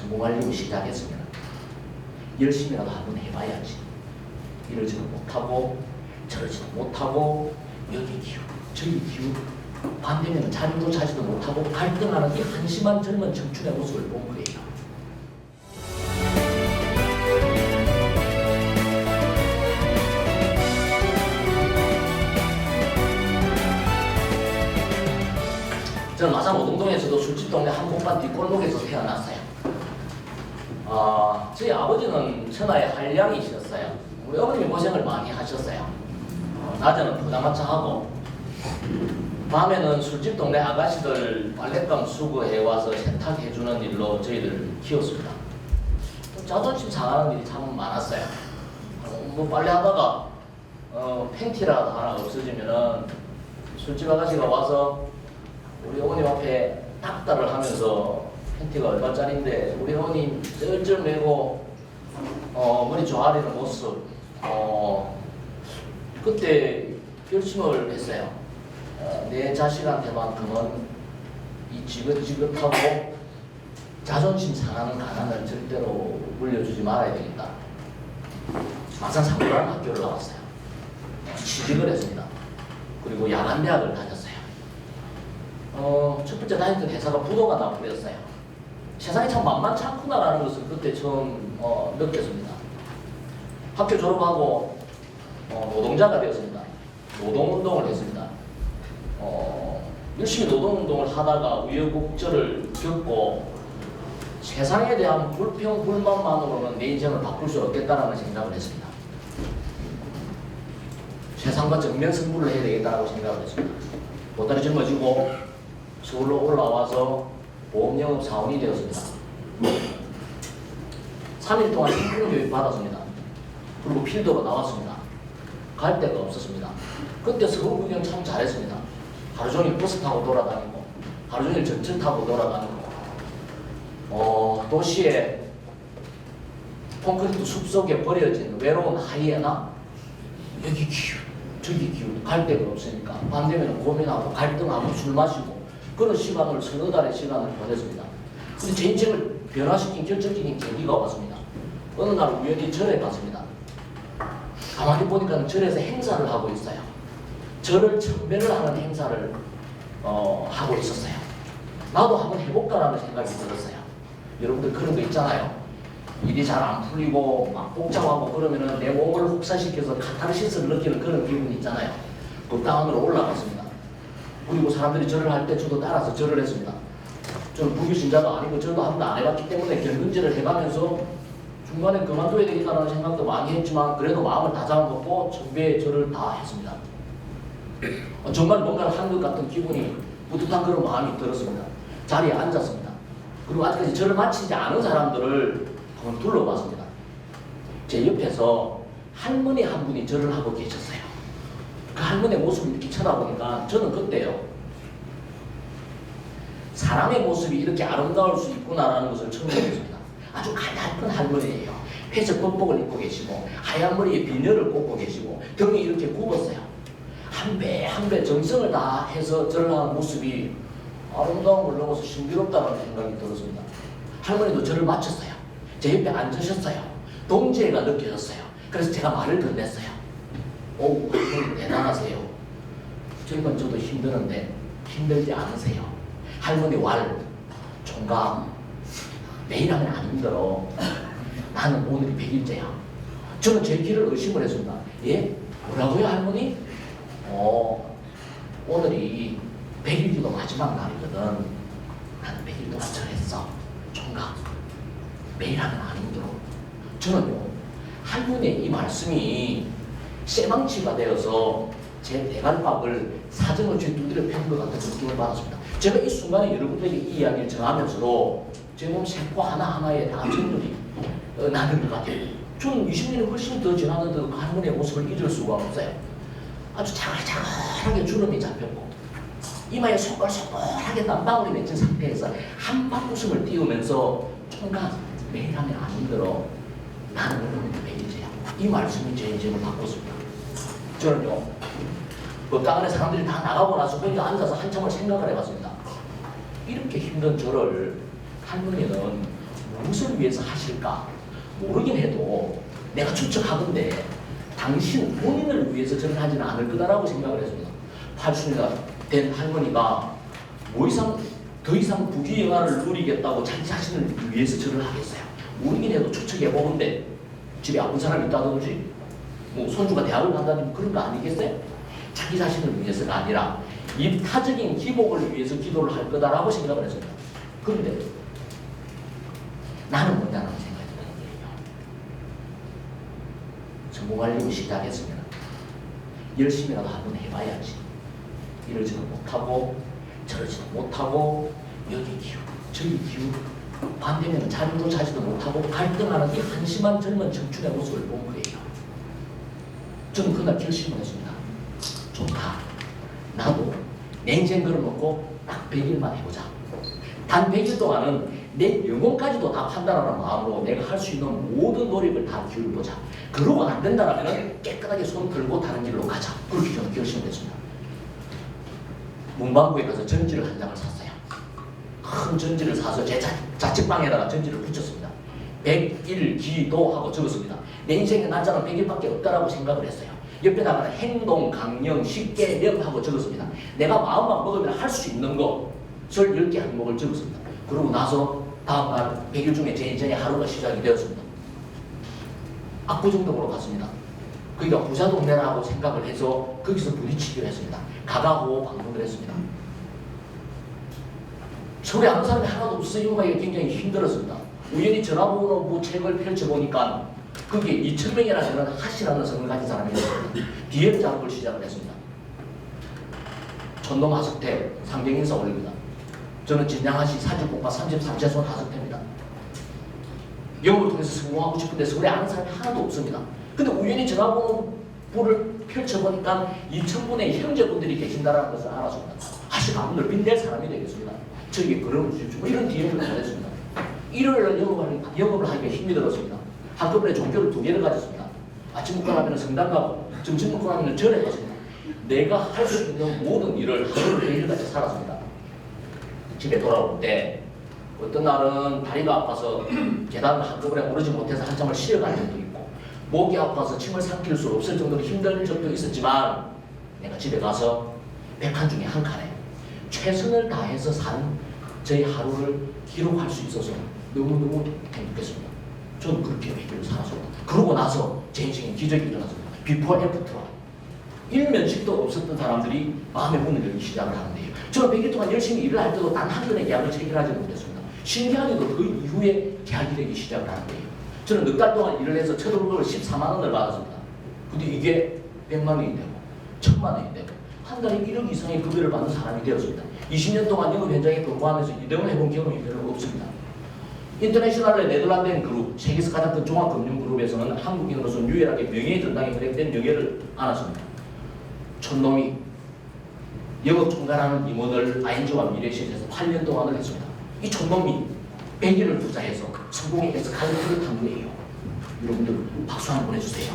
성공하려고 시작했으면 열심히라도 한번 해봐야지. 이러지도 못하고 저러지도 못하고 여기 기우 저기 기우 반대면 자리도 차지도 못하고 갈등하는 이 한심한 젊은 청춘의 모습을 본 거예요. 저는 마산 오동동에서도 술집 동네 한복판 뒷골목에서 태어났어요. 저희 아버지는 천하의 한량이셨어요. 우리 어머님이 고생을 많이 하셨어요. 낮에는 포장마차 하고 밤에는 술집 동네 아가씨들 빨랫감 수거해와서 세탁해주는 일로 저희들 키웠습니다. 자존심 상하는 일이 참 많았어요. 뭐 빨래하다가 팬티라도 하나 없어지면은 술집 아가씨가 와서 우리 어머님 앞에 닥달을 하면서 팬티가 얼마짜린데 우리 어머님 쩔쩔 매고 머리 조아리는 모습 그때 결심을 했어요. 내 자식한테만큼은 이 지긋지긋하고 자존심 상하는 가난을 절대로 물려주지 말아야 되겠다. 마산 상고라는 학교를 나왔어요. 취직을 했습니다. 그리고 야간대학을 다녔어요. 첫 번째 다녔던 회사가 부도가 나버렸어요. 세상이 참 만만치 않구나라는 것을 그때 처음 느꼈습니다. 학교 졸업하고 노동자가 되었습니다. 노동운동을 했습니다. 열심히 노동운동을 하다가 우여곡절을 겪고 세상에 대한 불평, 불만만으로는 내 인생을 바꿀 수 없겠다라는 생각을 했습니다. 세상과 정면 승부를 해야 되겠다라고 생각을 했습니다. 보따리 짊어지고 서울로 올라와서 보험영업 사원이 되었습니다. 3일 동안 생존교육 받았습니다. 그리고 필드가 나왔습니다. 갈 데가 없었습니다. 그때 서울 구경 참 잘했습니다. 하루 종일 버스 타고 돌아다니고 하루 종일 전철 타고 돌아다니고 도시의 콘크리트 숲속에 버려진 외로운 하이에나 여기 기우 저기 기우 갈 데가 없으니까 밤 되면 고민하고 갈등하고 술 마시고 그런 시간을 서너 달의 시간을 보냈습니다. 근데 제 인생을 변화시킨 결정적인 계기가 왔습니다. 어느 날 우연히 절에 갔습니다. 가만히 보니까 절에서 행사를 하고 있어요. 절을 청배를 하는 행사를 하고 있었어요. 나도 한번 해볼까라는 생각이 들었어요. 여러분들 그런 거 있잖아요. 일이 잘 안 풀리고 막 복잡하고 그러면은 내 몸을 혹사시켜서 카타르시스를 느끼는 그런 기분이 있잖아요. 그 땅으로 올라갔습니다. 그리고 사람들이 절을 할 때 저도 따라서 절을 했습니다. 저는 불교신자도 아니고 절도 한 번도 안 해봤기 때문에 견근절을 해가면서 중간에 그만둬야 되겠다는 생각도 많이 했지만 그래도 마음을 다잡아먹고 청배의 절을 다 했습니다. 정말 뭔가를 한 것 같은 기분이 뿌듯한 그런 마음이 들었습니다. 자리에 앉았습니다. 그리고 아직까지 절을 마치지 않은 사람들을 한번 둘러봤습니다. 제 옆에서 할머니 한 분이 절을 하고 계셨어요. 그 할머니의 모습을 이렇게 쳐다보니까 저는 그때요. 사람의 모습이 이렇게 아름다울 수 있구나라는 것을 처음 느꼈습니다. 아주 가냘픈 할머니예요. 회색 겉복을 입고 계시고 하얀 머리에 비녀를 꽂고 계시고 등이 이렇게 굽었어요. 한 배 한 배 정성을 다해서 절을 하는 모습이 아름다움을 넘어서 신비롭다는 생각이 들었습니다. 할머니도 절을 마쳤어요. 제 옆에 앉으셨어요. 동지애가 느껴졌어요. 그래서 제가 말을 건넸어요. 오, 할머니 대단하세요. 젊은 저도 힘드는데 힘들지 않으세요. 할머니 왈, 총각, 매일 하면 안 힘들어. 나는 오늘이 100일째야. 저는 제 길을 의심을 했습니다. 예? 뭐라고요, 할머니? 오늘이 100일도 마지막 날이거든. 나는 100일 동안 절했어. 총각, 매일 하면 안 힘들어. 저는요, 할머니의 이 말씀이 쇠망치가 되어서 제 대갈박을 사정을 쥐 두드려 펴는 것 같은 느낌을 받았습니다. 제가 이 순간에 여러분들에게 이 이야기를 전하면서도 제 몸 세포 하나하나에 다 전율이 나는 것 같아요. 저는 20년이 훨씬 더 지났는데도 그 할머니의 모습을 잊을 수가 없어요. 아주 자글자글하게 주름이 잡혔고 이마에 소끌소끌하게 땀방울이 맺힌 상태에서 한방 웃음을 띄우면서 총각 매일 하면 안 힘들어. 나는 오늘 매일째야. 이 말씀이 제 인생을 바꿨습니다. 저는요, 그 땅 안에 사람들이 다 나가고 나서 혼자 앉아서 한참을 생각을 해봤습니다. 이렇게 힘든 저를 할머니는 무엇을 위해서 하실까 모르긴 해도 내가 추측하건대 당신 본인을 위해서 저를 하지는 않을 거다라고 생각을 했습니다. 80이 된 할머니가 더 이상 부귀영화를 누리겠다고 자기 자신을 위해서 저를 하겠어요. 모르긴 해도 추측해보건데 집에 아픈 사람이 있다든지 뭐 손주가 대학을 간다든지 그런 거 아니겠어요? 자기 자신을 위해서가 아니라 이타적인 기복을 위해서 기도를 할 거다라고 생각을 했습니다. 그런데 나는 뭐냐는 생각이 드는 거예요. 성공하려고 시작했으면 열심히라도 한번 해봐야지. 이러지도 못하고 저러지도 못하고 여기 기우 저기 기우 반대면 자리도 자지도 못하고 갈등하는 이 한심한 젊은 청춘의 모습을 본 거예요. 저는 그날 결심을 했습니다. 좋다. 나도 내 인생 걸어놓고 딱 100일만 해보자. 단 100일 동안은 내 영혼까지도 다 판단하는 마음으로 내가 할 수 있는 모든 노력을 다 기울여보자. 그러고 안 된다면 깨끗하게 손 들고 다른 길로 가자. 그렇게 저는 결심했습니다. 문방구에 가서 전지를 한 장을 샀어요. 큰 전지를 사서 제 자취방에다가 전지를 붙였습니다. 100일 기도하고 적었습니다. 내 인생에 날짜는 100일밖에 없다라고 생각을 했어요. 옆에다가 행동, 강령, 쉽게 명하고 적었습니다. 내가 마음만 먹으면 할 수 있는 것을 10개 항목을 적었습니다. 그러고 나서 다음날 100일 중에 제 인생의 하루가 시작이 되었습니다. 압구정동으로 갔습니다. 거기가 부자 동네라고 생각을 해서 거기서 부딪히기로 했습니다. 가가호 방문을 했습니다. 서울에 아는 사람이 하나도 없어서 이용하기가 굉장히 힘들었습니다. 우연히 전화번호 책을 펼쳐보니까 그게 2,000명이라는 하시라는 성을 가진 사람이 있었습니다. DM 작업을 시작을 했습니다. 천동 하석태 상경인사 올립니다. 저는 진양하시 사직국파 33채소 하석태입니다. 영업을 통해서 성공하고 싶은데 서울에 아는 사람이 하나도 없습니다. 근데 우연히 전화번호를 펼쳐보니까 2,000분의 형제분들이 계신다는 것을 알았습니다. 하시가 오늘 빚낼 사람이 되겠습니다. 저에게 글을 주십시오. 뭐 이런 DM을 보냈습니다. 일요일날 영업을 하기가 힘이 들었습니다. 한꺼번에 종교를 2개를 가졌습니다. 아침 먹고 나면 성당 가고 점심 먹고 나면 절에 갔습니다. 내가 할 수 있는 모든 일을 하루를 매일같이 살았습니다. 집에 돌아올 때 어떤 날은 다리가 아파서 계단을 한꺼번에 오르지 못해서 한참을 쉬어간 적도 있고 목이 아파서 침을 삼킬 수 없을 정도로 힘든 적도 있었지만 내가 집에 가서 100칸 중에 한 칸에 최선을 다해서 산 저희 하루를 기록할 수 있어서 너무너무 행복했습니다. 저는 그렇게 100일을 살았습니다. 그러고 나서 제 인생에 기적이 일어났습니다. 비포 애프터로 일면식도 없었던 사람들이 마음의 문을 열기 시작을 하는데요. 저는 100일 동안 열심히 일을 할 때도 단 한 건의 계약을 체결하지 못했습니다. 신기하게도 그 이후에 계약이 되기 시작을 하는데요. 저는 넉 달 동안 일을 해서 첫 월급을 14만 원을 받았습니다. 근데 이게 100만 원이 되고 1000만 원이 되고 한 달에 1억 이상의 급여를 받는 사람이 되었습니다. 20년 동안 영업 현장에 근무하면서 이동을 해본 경험이 별로 없습니다. 인터내셔널의 네덜란드 그룹, 세계에서 가장 큰 종합금융그룹에서는 한국인으로서 유일하게 명예의 전당에 허락된 명예를 안았습니다. 촌놈이 영업 총괄하는 임원을 ING와 미래시에서 8년 동안을 했습니다. 이 촌놈이 100일을 투자해서 성공에 대해서 가장 큰 당부예요. 여러분들 박수 한번 보내주세요.